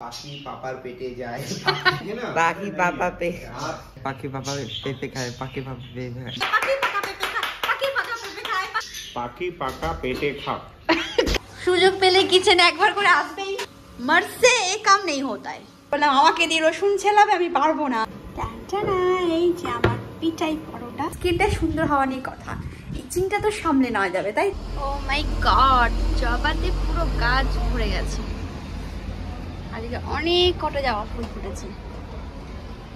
পাখি পাপার পেটে যায় পাখি পাপা পেঁপে খায় পাখি পাপা পেঁপে খায় পাখি পাকা পেটে খাক সুযোগ পেলে কিচেনে একবার করে আসবেই মারসে এই কাম নেই होता है বললাম আমাকে দিয়ে রসুন ছেলাবে আমি পারবো না টানটানা এই যে আমার পিঠাই পরোটা স্কিনটা সুন্দর হওয়া নিয়ে কথা ইচিংটা তো সামলে নেওয়া যাবে তাই ও মাই গড জবাতে পুরো গাছ ভরে গেছে আজকে অনেক কটা জবা ফুল ফুটেছে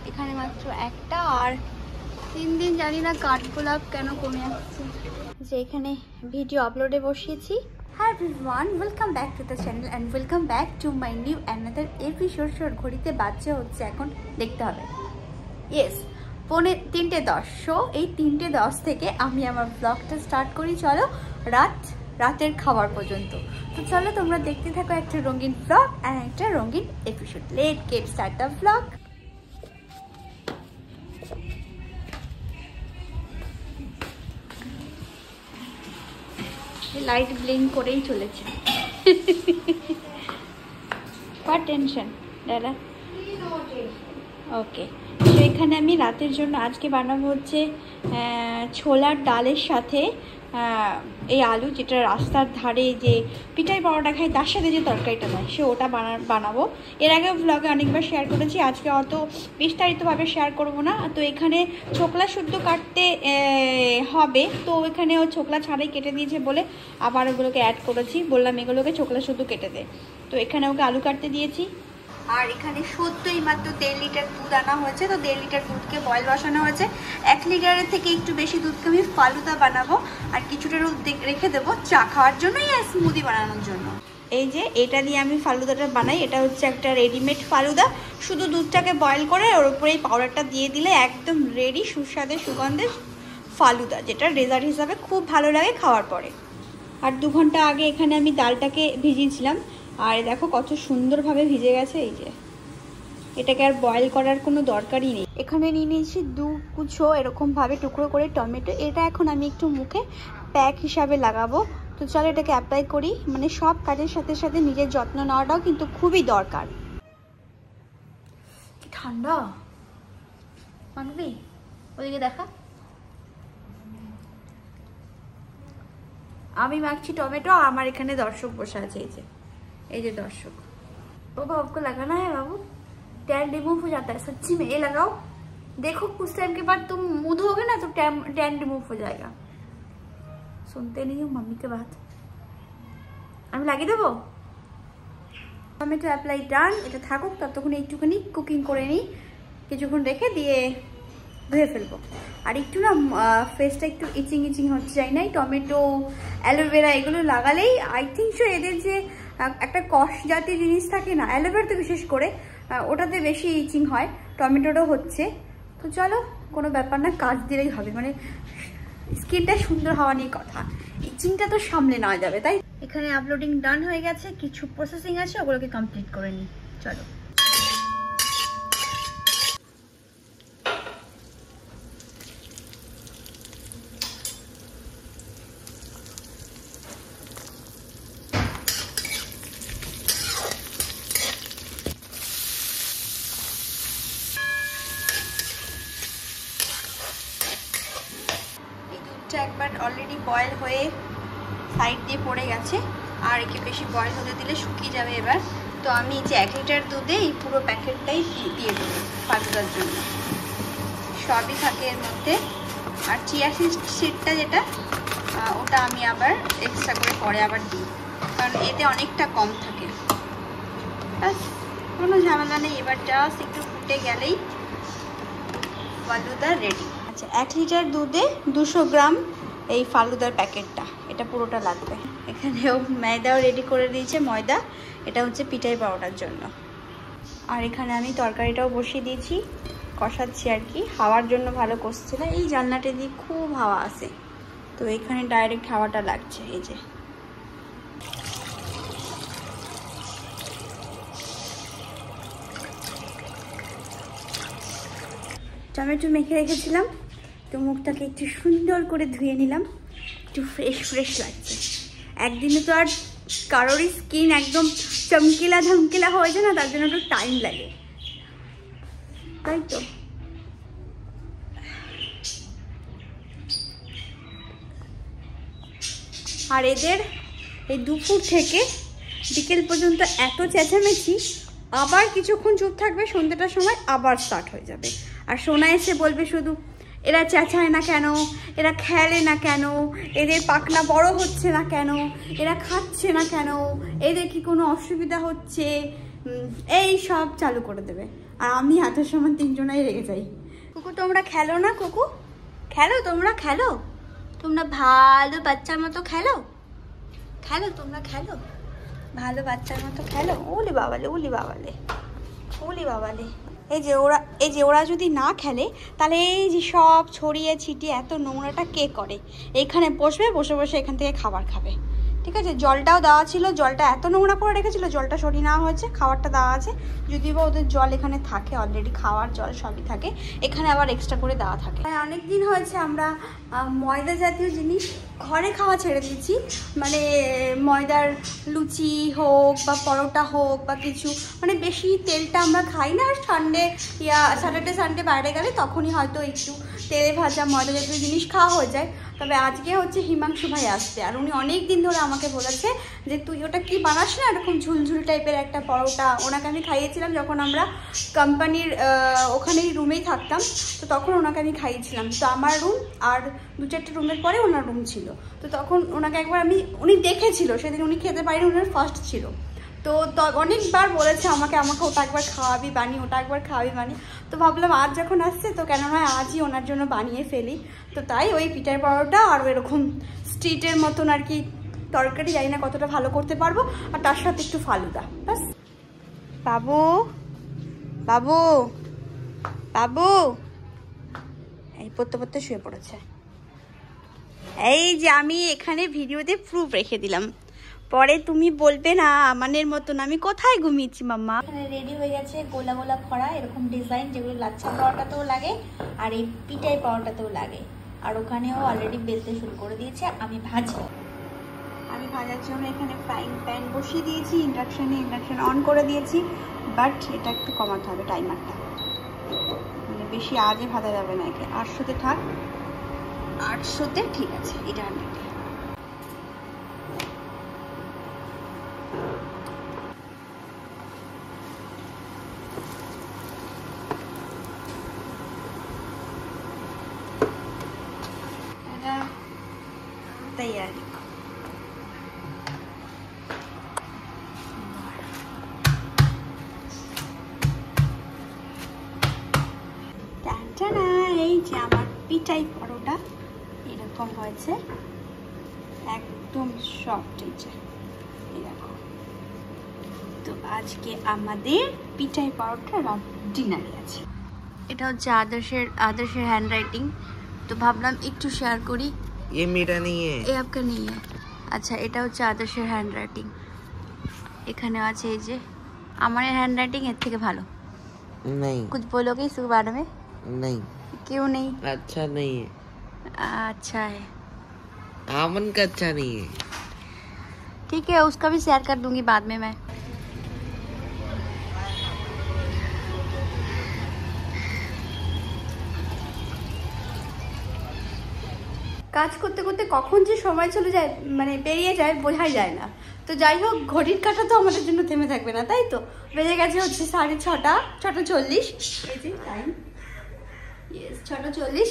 এখানে মাত্র একটা আর 3 দিন জানি না কাঠগোলাপ কেন কমে যাচ্ছে যে এখানে ভিডিও আপলোডে বসিয়েছি Hi everyone, welcome back to the channel and welcome back to my new another episode. ঘড়িতে বাজছে হচ্ছে এখন দেখতে হবে ইয়েস 3:10 সো এই 3:10 থেকে আমি আমার ব্লগটা স্টার্ট করি চলো রাতের খাবার পর্যন্ত তো চলো তোমরা দেখতে থাকো একটা রঙিন ব্লগ আর একটা রঙিন episode late get start the blog light blink করেই চলেছে হোয়াট টেনশন দাদা ওকে তো এখানে আমি রাতের জন্য আজকে বানাবো হচ্ছে ছোলার ডালের সাথে এই আলু যেটা রাস্তার ধারে যে পিঠাই পরোটা খাই তার সাথে যে তরকারিটা দেয় সে ওটা বানাবো এর আগে ব্লগে অনেকবার শেয়ার করেছি আজকে অত বিস্তারিতভাবে শেয়ার করব না তো এখানে ছোকলা শুদ্ধ কাটতে হবে তো এখানে ও ছোকলা ছাড়াই কেটে দিয়েছে বলে আবার ওগুলোকে অ্যাড করেছি বললাম এগুলোকে ছোকলা শুদ্ধ কেটে দে তো এখানে ওকে আলু কাটতে দিয়েছি আর এখানে সত্যই মাত্র 1.5 লিটার দুধ আনা হয়েছে তো 1.5 লিটার দুধকে বয়েল বসানো হয়েছে 1 লিটারের থেকে একটু বেশি দুধকে আমি ফালুদা বানাবো আর কিছুটা দুধ রেখে দেবো চা খাওয়ার জন্য আর স্মুদি বানানোর জন্য এই যে এটা দিয়ে আমি ফালুদাটা বানাই এটা হচ্ছে একটা রেডিমেড ফালুদা শুধু দুধটাকে বয়েল করে ওর উপরে এই পাউডারটা দিয়ে দিলে একদম রেডি সুস্বাদে সুগন্ধে ফালুদা যেটা ডেজার্ট হিসাবে খুব ভালো লাগে খাওয়ার পরে আর 2 ঘন্টা আগে এখানে আমি ডালটাকে ভিজিয়েছিলাম আর দেখো কত সুন্দরভাবে ভিজে গেছে এই যে এটাকে আর বয়েল করার কোনো দরকারই নেই এখানে নিয়ে নিয়েছি 2 কুচো এরকমভাবে টুকরো করে টমেটো এটা এখন আমি একটু মুখে প্যাক হিসাবে লাগাবো তো চলো এটাকে অ্যাপ্লাই করি মানে সব কাজের সাথে সাথে নিজের যত্ন নেওয়াটাও কিন্তু খুবই দরকার কি ঠান্ডা মানবি ওদিকে দেখা আমি মাখছি টমেটো আমার এখানে দর্শক বসে আছে এই যে দर्शक ओ आपको लगाना है बाबू टैन रिमूव हो जाता है सच्ची में ये लगाओ देखो कुछ टाइम के बाद तुम मुंह धोगे ना तो टैन रिमूव हो जाएगा सुनते नहीं हो मम्मी के बात আমি লাগিয়ে দেবো টমেটো অ্যাপ্লাই ডান এটা থাকুক ততক্ষণ একটুখানি কুকিং করে নিই কিছুক্ষণ রেখে দিয়ে ধুয়ে ফেলবো আর একটু না ফেসটা একটু ইচিং হচ্ছে যায় না টমেটো অ্যালোভেরা এগুলো লাগালেই আই থিঙ্ক সো এদের যে একটা কষ জাতীয় জিনিস থাকে না অ্যালোভেরা তো বিশেষ করে ওটাতে বেশি ইচিং হয় টমেটোটাও হচ্ছে তো চলো কোনো ব্যাপার না কাজ দিলেই হবে মানে স্কিনটা সুন্দর হওয়া নিয়ে কথা ইচিংটা তো সামলে নেওয়া যাবে তাই এখানে আপলোডিং ডান হয়ে গেছে কিছু প্রসেসিং আছে ওগুলোকে কমপ্লিট করে নিই চলো একবার অলরেডি বয়েল হয়ে সাইড দিয়ে পড়ে গেছে আর একে বেশি বয়েল হতে দিলে শুকিয়ে যাবে এবার তো আমি যে 1 লিটার দুধে এই পুরো প্যাকেটটাই দিয়ে দেবো ফালুদার জন্য সবই থাকে এর মধ্যে আর চিয়া সিডটা যেটা ওটা আমি আবার এক্সট্রা করে পরে আবার দিই কারণ এতে অনেকটা কম থাকে ব্যাস কোনো ঝামেলা নেই এবার জাস্ট একটু ফুটে গেলেই ফালুদা রেডি আচ্ছা 1 লিটার দুধে 200 গ্রাম এই ফালুদার প্যাকেটটা এটা পুরোটা লাগবে এখানেও ময়দাও রেডি করে দিয়েছে ময়দা এটা হচ্ছে পিঠাই পাউডার জন্য আর এখানে আমি তরকারিটাও বসিয়ে দিয়েছি কষাচ্ছি আর কি হাওয়ার জন্য ভালো কষছে না এই জানলাটা দিয়ে খুব হাওয়া আসে তো এখানে ডাইরেক্ট হাওয়াটা লাগছে এই যে টমেটো মেখে রেখেছিলাম তো মুখটাকে একটু সুন্দর করে ধুয়ে নিলাম একটু ফ্রেশ লাগছে একদিনে তো আর কারোরই স্কিন একদম চমকিলা ধমকিলা হয়ে যায় না, তার জন্য একটু টাইম লাগে, তাই তো। আর এদের এই দুপুর থেকে বিকেল পর্যন্ত এত চেঁচামেচি, আবার কিছুক্ষণ চুপ থাকবে, সন্ধ্যেটার সময় আবার স্টার্ট হয়ে যাবে। আর সোনা এসে বলবে শুধু এরা চেঁচায় না কেন, এরা খেলে না কেন, এদের পাখনা বড় হচ্ছে না কেন, এরা খাচ্ছে না কেন, এদের কি কোনো অসুবিধা হচ্ছে, এই সব চালু করে দেবে। আর আমি এত সময় তিনজনাই রেগে যাই। কুকু তোমরা খেলো না, কুকু খেলো, তোমরা খেলো, তোমরা ভালো বাচ্চার মতো খেলো, খেলো তোমরা খেলো, ভালো বাচ্চার মতো খেলো। ওলি বাবালে, ওলি বাবালে, ওলি বাবালে। এই যে ওরা যদি না খেলে তাহলে এই যে সব ছড়িয়ে ছিটিয়ে এত নোংরাটা কে করে? এইখানে বসবে, বসে বসে এখান থেকে খাবার খাবে, ঠিক আছে। জলটাও দেওয়া ছিল, জলটা এত নোংরা করে রেখেছিল, জলটা সরিয়ে নেওয়া হয়েছে, খাবারটা দেওয়া আছে। যদিও বা ওদের জল এখানে থাকে অলরেডি, খাওয়ার জল সবই থাকে, এখানে আবার এক্সট্রা করে দেওয়া থাকে। অনেক দিন হয়েছে আমরা ময়দা জাতীয় জিনিস ঘরে খাওয়া ছেড়ে দিয়েছি, মানে ময়দার লুচি হোক বা পরোটা হোক বা কিছু, মানে বেশি তেলটা আমরা খাই না। আর স্যাটারডে সানডে বাইরে গেলে তখনই হয়তো একটু তেলে ভাজা ময়দা জাতীয় জিনিস খাওয়া হয়ে যায়। তবে আজকে হচ্ছে হিমাংশু ভাই আসছে, আর উনি অনেক দিন ধরে আমাকে বলেছে যে তুই ওটা কি বানাস না, এরকম ঝুলঝুল টাইপের একটা পরোটা। ওনাকে আমি খাইয়েছিলাম যখন আমরা কোম্পানির ওখানেই রুমেই থাকতাম, তো তখন ওনাকে আমি খাইয়েছিলাম। তো আমার রুম আর 2-4টে রুমের পরে ওনার রুম ছিল, তো তখন ওনাকে একবার উনি দেখেছিল, সেদিন উনি খেতে পারেনি, ওনার ফার্স্ট ছিল। তো অনেকবার বলেছে আমাকে ওটা একবার খাওয়াবি বানিয়ে, ওটা একবার খাওয়াবি বানিয়ে। তো ভাবলাম আজ যখন আসছে তো কেন নয় আজই ওনার জন্য বানিয়ে ফেলি। তো তাই ওই পিঠার পরোটা আর এরকম স্ট্রিটের মতন আর কি তরকারি, জানি না কতটা ভালো করতে পারবো, আর তার সাথে একটু ফালুদা ব্যাস। বাবু বাবু বাবু এই পড়তে পড়তে শুয়ে পড়েছে। এই যে আমি এখানে ভিডিওতে প্রুফ রেখে দিলাম, পরে তুমি বলবে না আমানের মতন আমি কোথায় ঘুমিয়েছি মাম্মা। এখানে রেডি হয়ে গেছে গোলা গোলা খড়া, এরকম ডিজাইন যেগুলো লাচ্ছা পাওয়াটাতেও লাগে আর এই পিঠাই পাওয়াটাতেও লাগে। আর ওখানেও অলরেডি বেলতে শুরু করে দিয়েছে। আমি ভাজার জন্য এখানে ফ্রাইং প্যান বসিয়ে দিয়েছি, ইন্ডাকশন অন করে দিয়েছি, বাট এটা একটু কমাতে হবে টাইমারটা, মানে বেশি আজে ভাজা যাবে না। একে 800-তে থাক, 800-তে ঠিক আছে। এটা আমি तैयारी। এই যে আমার পিঠাই পরোটা এরকম হয়েছে, একদম সফট। এই যে এরকম। তো আজকে আমাদের পিঠাই পরোটা ডিনারে আছে। এটা হচ্ছে আদর্শের হ্যান্ডরাইটিং, তো ভাবলাম একটু শেয়ার করি। ये मेरा नहीं है, ये आपका नहीं है। अच्छा, এটা হচ্ছে আদর্শের হ্যান্ডরাইটিং। এখানে আছে এই যে আমার হ্যান্ডরাইটিং এর থেকে ভালো। नहीं कुछ बोलोगे इस बारे में? नहीं, क्यों नहीं? अच्छा नहीं है। अच्छा है, आमन का अच्छा नहीं है। ठीक है, उसका भी शेयर कर दूंगी बाद में मैं। কাজ করতে করতে কখন যে সময় চলে যায়, মানে বেরিয়ে যায় বোঝাই যায় না। তো যাই হোক, ঘড়ির কাঁটা তো আমাদের জন্য থেমে থাকবে না, তাই তো। বেজে গেছে হচ্ছে 6:30 এই যে টাইম, ইয়েস 6:40।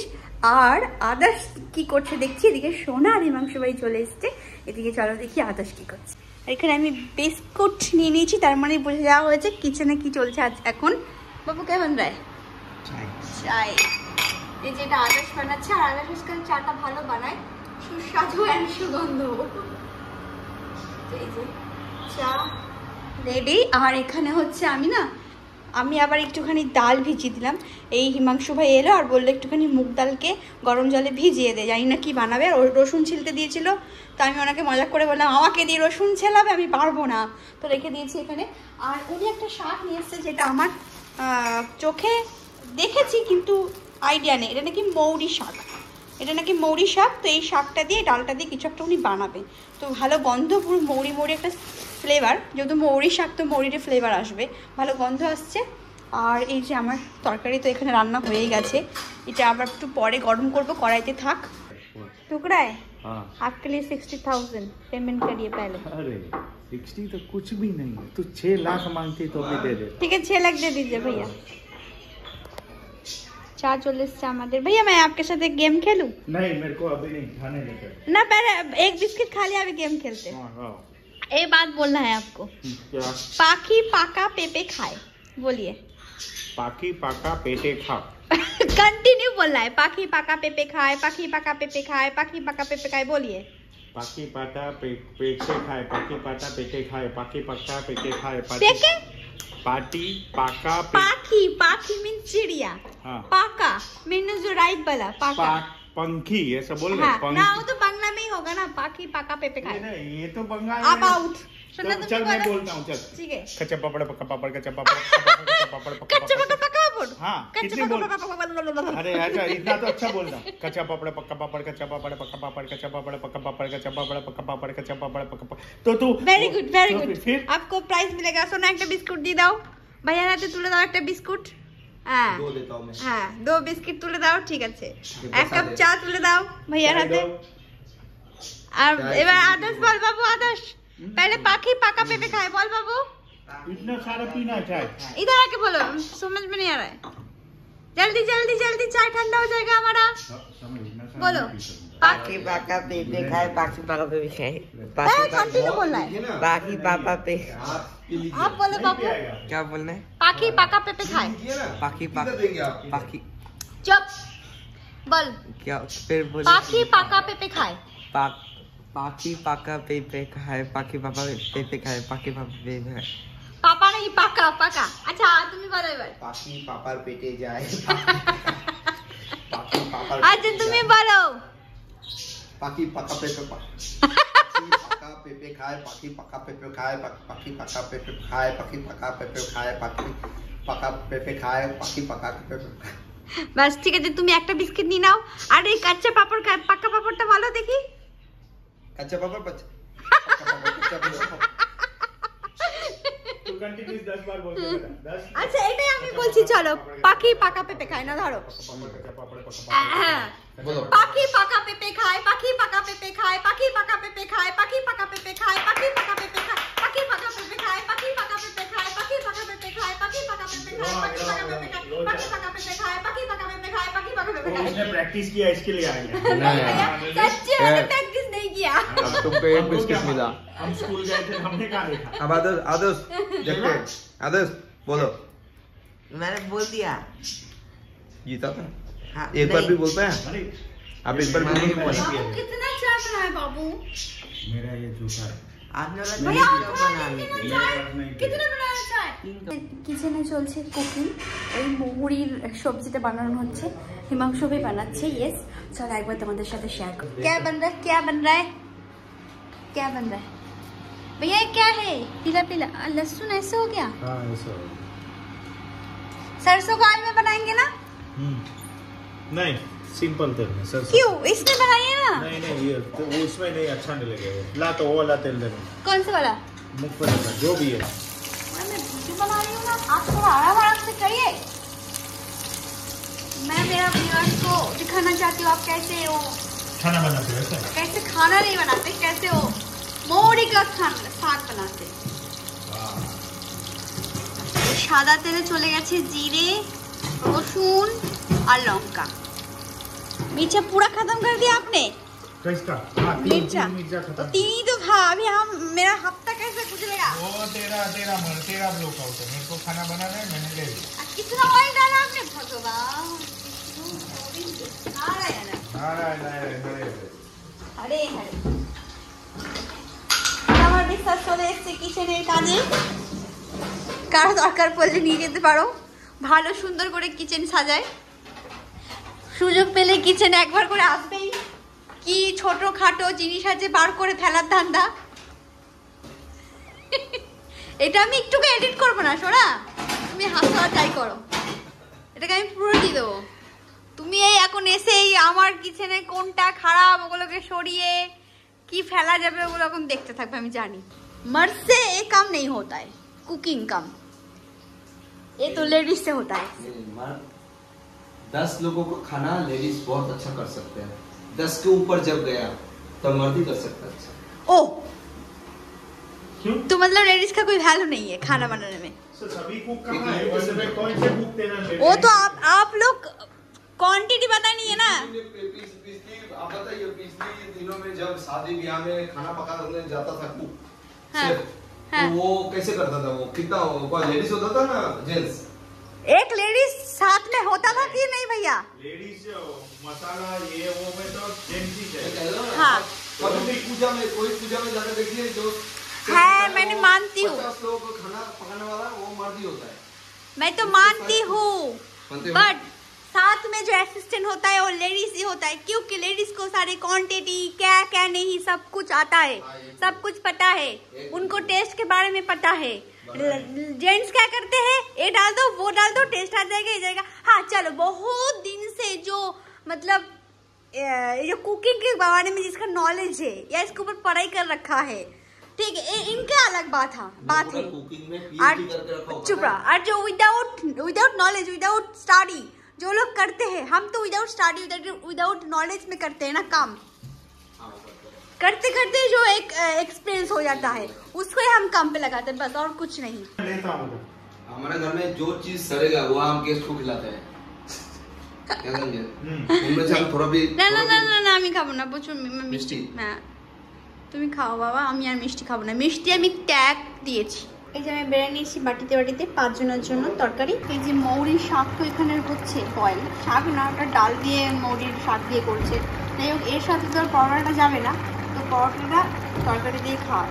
আর আদার্স কি করছে দেখছি, এদিকে সোনা আর হিমাংশু ভাই চলে এসছে। এদিকে চলো দেখি আদার্স কি করছে। এখানে আমি বিস্কুট নিয়ে নিয়েছি, তার মানে বোঝা যাওয়া হয়েছে কিচেনে কি চলছে আজ এখন। বাবু কেমন রায়? চাই। এই যেটা আদার্স বানাচ্ছে, আর আদার্স আজকাল চাটা ভালো বানায়, সুস্বাদু আর সুগন্ধ। এই যে চা রেডি। আর এখানে হচ্ছে আমি আবার একটুখানি ডাল ভিজিয়ে দিলাম। এই হিমাংশু ভাই এলো আর বললো একটুখানি মুগ ডালকে গরম জলে ভিজিয়ে দে, জানি না কি বানাবে। আর রসুন ছিলতে দিয়েছিল, তো আমি ওনাকে মজা করে বললাম আমাকে দিয়ে রসুন ছেলাবে, আমি পারবো না, তো রেখে দিয়েছি এখানে। আর উনি একটা শাক নিয়ে এসছে, যেটা আমার চোখে দেখেছি কিন্তু আইডিয়া নেই। এটা নাকি মৌরি শাক, তো এই শাকটা দিয়ে ডালটা দিয়ে কিছু একটা উনি বানাবে। তো ভালো গন্ধ, পুরো মৌরি একটা ফ্লেভার, যেহেতু মৌরি শাক তো মৌরির ফ্লেভার আসবে, ভালো গন্ধ আসছে। আর এই যে আমার তরকারি তো এখানে রান্না হয়ে গেছে, এটা আবার একটু পরে গরম করব, কড়াইতে থাক। टुकड़ा है आपके लिए 60,000 पेमेंट करिए पहले। अरे 60 तो कुछ भी नहीं है, तू 6 लाख मांगती तो भी दे दे। ठीक है 6 लाख दे दीजिए भैया। चार चल्लिस से हमारे भैया, मैं आपके साथ एक गेम खेलूं? नहीं मेरे को अभी नहीं खाने देते ना, पहले एक बिस्किट खा लिया, अभी गेम खेलते हैं। एक बात बोलना है आपको। क्या? पाखी पाका पेपे खाए, बोलिए। पाकी पाका पेटे खा। कंटिन्यू बोलना है, पाखी पाका पेपे खाए, पाखी पाका पेपे खाए, पाखी पाका पेपे खाए, बोलिए। पाकी पाटा पेटे खाए, पाकी पाटा पेटे खाए, पाकी पक्का पेटे खाए, पेके? पाटी पाका पाखी, पाखी मीन्स चिड़िया, हाँ। पाका मीन्स जो राइट वाला पाका। पंखी ऐसा बोल रहे हाँ, पंखी। ना वो तो बांग्ला में ही होगा ना, पाखी पाका पेपे खाए। नहीं ये तो बंगाल आप आउट। तो चल मैं बोलता हूँ, चल ठीक है। कच्चा पापड़ पक्का पापड़, कच्चा पापड़ कच्चा पापड़ पक्का कच्चा पापड़। पक्का पापड़। हाँ कच्चा कितनी बोल। पक्का। अरे अच्छा इतना तो अच्छा बोल रहा हूँ। कच्चा पापड़ पक्का पापड़, कच्चा पापड़ पक्का पापड़, कच्चा पापड़ पक्का पापड़, कच्चा पापड़ पक्का पापड़, कच्चा पापड़ पक्का। तो तू वेरी गुड, वेरी तो गुड। फिर आपको प्राइज मिलेगा। सोना एक बिस्कुट दी दाओ ভাইয়ার হাতে, তুলে দাও একটা বিস্কুট। হ্যাঁ दो देता हूँ मैं। হ্যাঁ 2 বিস্কিট তুলে দাও, ঠিক আছে। এক কাপ চা তুলে দাও ভাইয়ার হাতে। আর এবার আদর্শ বল বাবু, আদর্শ पहले पाखी पाका पेपे खाए, बोल बाबू। इतना सारा पीना चाय। इधर आके बोलो, समझ में नहीं आ रहा है। जल्दी जल्दी जल्दी, चाय ठंडा हो जाएगा हमारा। बोलो पाखी पाका पेपे खाए, पाखी पाका पेपे खाए, कंटिन्यू बोलना है। पाखी पापा पे। आप बोलो बाबू। क्या बोलना है? पाखी पाका पेपे खाए। पाखी पाका पाखी चुप बोल। क्या फिर बोल? पाखी पाका पेपे खाए। पाखी पाका पेपे खाए, पाखी पापा पेपे खाए, पाखी पापा पेपे खाए। पापा नहीं, पाका पाका। अच्छा তুমি বলো এবার। पाकी पापार पेटे जाए। पाकी पापार। আচ্ছা তুমি বলো। पाकी पका पेपे पका पेपे खाए, पाकी पका पेपे खाए, पाकी पका पेपे खाए, पाकी पका पेपे खाए, पाकी पका पेपे खाए, पाकी पका पेपे। বাস ঠিক আছে, তুমি একটা বিস্কিট নিয়ে নাও। আর এই কাঁচা পাপড়, পাকা পাপড়টা ভালো দেখি। कच्चा पापड़ कच्चा तू कंटिन्यूअस 10 बार बोल बेटा 10। আচ্ছা এটাই আমি বলছি, চলো পাখি পাকা পেঁপে খায় না, ধরো। পাখি পাকা পেঁপে খায়, পাখি পাকা পেঁপে খায়, পাখি পাকা পেঁপে খায়, পাখি পাকা পেঁপে খায়, পাখি পাকা পেঁপে খায়, পাখি পাকা পেঁপে খায়, পাখি পাকা পেঁপে খায়, পাখি পাকা পেঁপে খায়, পাখি পাকা পেঁপে খায়, পাখি পাকা পেঁপে খায়, পাখি পাকা পেঁপে खाए, पाखी पाका पेपे खाए, पाखी पाका पेपे खाए। उसने प्रैक्टिस किया इसके लिए आया। सच्ची मैंने प्रैक्टिस नहीं किया। अब तुमको एक बिस्किट मिला। हम स्कूल गए थे, हमने कहाँ देखा। अब आदर्श देखते हैं। आदर्श बोलो। मैंने बोल दिया। जीता था हाँ, एक बार नहीं। भी बोलता है। अरे अब एक बार भी नहीं बोला। बाबू कितना चाट रहा है बाबू। मेरा ये जूता है। भैया कितने बनाया चाय। কিচেনে চলছে কুকিং, ওই মুহুরির সবজিটা বানানো হচ্ছে, হিমাংশু ভাই বানাচ্ছে। ইয়েস চলো একবার তোমাদের সাথে শেয়ার করি। क्या बन रहा है, क्या बन रहा है, क्या बन रहा है भैया, क्या है? पीला पीला लहसुन ऐसे हो गया। हाँ ऐसा। सरसों का ऑयल में बनाएंगे ना? नहीं सिंपल तेल में सर। क्यों, इसमें बनाइए ना। नहीं नहीं ये तो उसमें नहीं, अच्छा नहीं लगेगा। ला तो वो वाला तेल देना, कौन सा वाला? मूंगफली का जो भी है। मैं वीडियो बना रही हूँ ना, आप थोड़ा आराम से करिए। मैं मेरा व्यूअर्स को दिखाना चाहती हूँ आप कैसे हो, खाना बनाते हैं ऐसा। कैसे खाना नहीं बनाते, कैसे हो मोहरी का শাক बनाते। সাদা তেলে চলে গেছে জিরে, রসুন আর লঙ্কা। मिर्चा पूरा खत्म कर दिया आपने? किसका? हाँ मिर्चा खत्म। तो 3 ही तो था, अभी हम मेरा हफ्ता कैसे गुजरेगा। वो तेरा ब्लॉकआउट है। मेरे को खाना बनाना है, मैंने ले लिया। कितना ऑयल डाला आपने भगवान। আরে হ্যাঁ আমার বিশ্বাস চলে এসছে কিচেনের কাজে। কারো দরকার পড়লে নিয়ে যেতে পারো, ভালো সুন্দর করে কিচেন সাজায়। সুযোগ পেলে কিচেনে একবার করে আসবেই। কি ছোটখাটো জিনিস আছে বার করে ফেলার ধান্দা। এটা আমি একটুকু এডিট করবো না সোনা, তুমি হাসা ট্রাই করো, এটাকে আমি পুরো দিয়ে দেবো। তুমি এই এখন এসে এই আমার কিচেনে কোনটা খারাপ ওগুলোকে সরিয়ে কি ফেলা যাবে ওগুলো এখন দেখতে থাকবে, আমি জানি। मर्द से ये काम नहीं होता है, कुकिंग काम ये तो लेडीज से होता है। मर्द 10 लोगों को खाना लेडीज बहुत अच्छा कर सकते हैं, 10 के ऊपर जब गया तो मर्द ही कर सकता है अच्छा। ओ तो मतलब लेडीज का कोई वैल्यू नहीं है खाना बनाने में? सभी कुक कहाँ है? वैसे में कौन से कुक देना है? वो तो आप लोग क्वांटिटी पता नहीं है ना। आप बताइए पिछले दिनों में जब शादी ब्याह में खाना पकाने जाता था कुक, हाँ, तो वो कैसे करता था? वो कितना लेडीज होता था ना जेंट्स? एक लेडीज साथ में होता था कि नहीं भैया? लेडीज मसाला ये वो में तो जेंट्स ही है। हाँ। कभी भी पूजा में कोई पूजा में जाकर देखिए जो है, मैंने मानती हूँ 50 लोगों को खाना पकाने वाला वो मर्द ही होता है। मैं तो मानती हूँ, मानते हो? बट साथ में जो असिस्टेंट होता है वो लेडीज ही होता है, क्योंकि लेडीज को सारे क्वांटिटी क्या क्या नहीं सब कुछ आता है, सब कुछ पता है, उनको टेस्ट के बारे में पता है। जेंट्स क्या करते हैं, ये डाल दो वो डाल दो, टेस्ट आ जाएगा, ये जाएगा। हाँ चलो, बहुत दिन से जो मतलब ये जो कुकिंग के बारे में जिसका नॉलेज है या इसके ऊपर पढ़ाई कर रखा है, ठीक है, इनके अलग बात है। कुकिंग में पीएचडी करके रखा होगा। चुप रहा। और जो विदाउट नॉलेज विदाउट स्टडी जो लोग करते हैं, हम तो विदाउट स्टडी विदाउट नॉलेज में करते हैं ना काम। करते करते जो एक एक्सपीरियंस हो जाता है उसको ही हम काम पे लगाते हैं, बस और कुछ नहीं। हमारे घर में जो चीज सड़ेगा वो हम गेस्ट को खिलाते हैं। क्या समझे? उनमें से हम थोड़ा भी না আমি খাবো না, প্রচুর মিষ্টি। হ্যাঁ তুমি খাও বাবা, আমি আর মিষ্টি খাবো না, মিষ্টি আমি ট্যাগ দিয়েছি। এই যে আমি বেড়ে নিয়েছি বাটিতে বাটিতে 5 জনের জন্য তরকারি। এই যে মৌরির শাক তো এখানে হচ্ছে বয়েল শাক না, ওটা ডাল দিয়ে মৌরির শাক দিয়ে করছে। যাই হোক, এর সাথে তো আর পরোটাটা যাবে না, তো পরোটাটা তরকারি দিয়ে খাওয়া।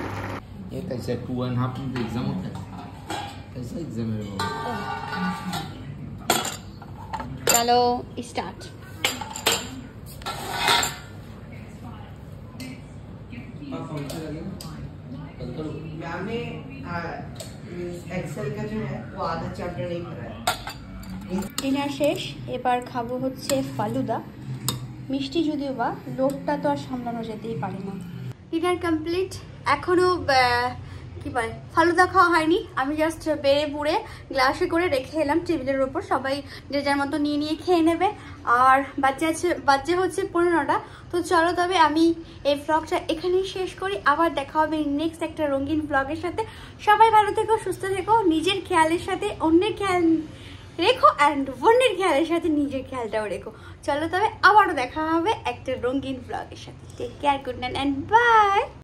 ये कैसे 2.5 दिन एग्जाम होता है? कैसा एग्जाम है वो? चलो स्टार्ट। मैंने एक्सेल का जो है वो आधा चैप्टर नहीं पढ़ा है। ডিনার শেষ, এবার খাবো হচ্ছে ফালুদা। মিষ্টি যদিও বা লোকটা তো আর সামলানো যেতেই পারে না। ডিনার কমপ্লিট, এখনো কি বলে ফালুদা খাওয়া হয়নি। আমি জাস্ট বেড়ে পুড়ে গ্লাসে করে রেখে এলাম টেবিলের ওপর, সবাই যে যার মতো নিয়ে নিয়ে খেয়ে নেবে। আর বাজে হচ্ছে 15টা। তো চলো তবে আমি এই ব্লগটা এখানেই শেষ করি, আবার দেখা হবে নেক্সট একটা রঙিন ব্লগের সাথে। সবাই ভালো থেকো, সুস্থ থেকো, নিজের খেয়ালের সাথে অন্যের খেয়াল রেখো, অ্যান্ড অন্যের খেয়ালের সাথে নিজের খেয়ালটাও রেখো। চলো তবে আবারও দেখা হবে একটা রঙিন ব্লগের সাথে। Take care, good night and by.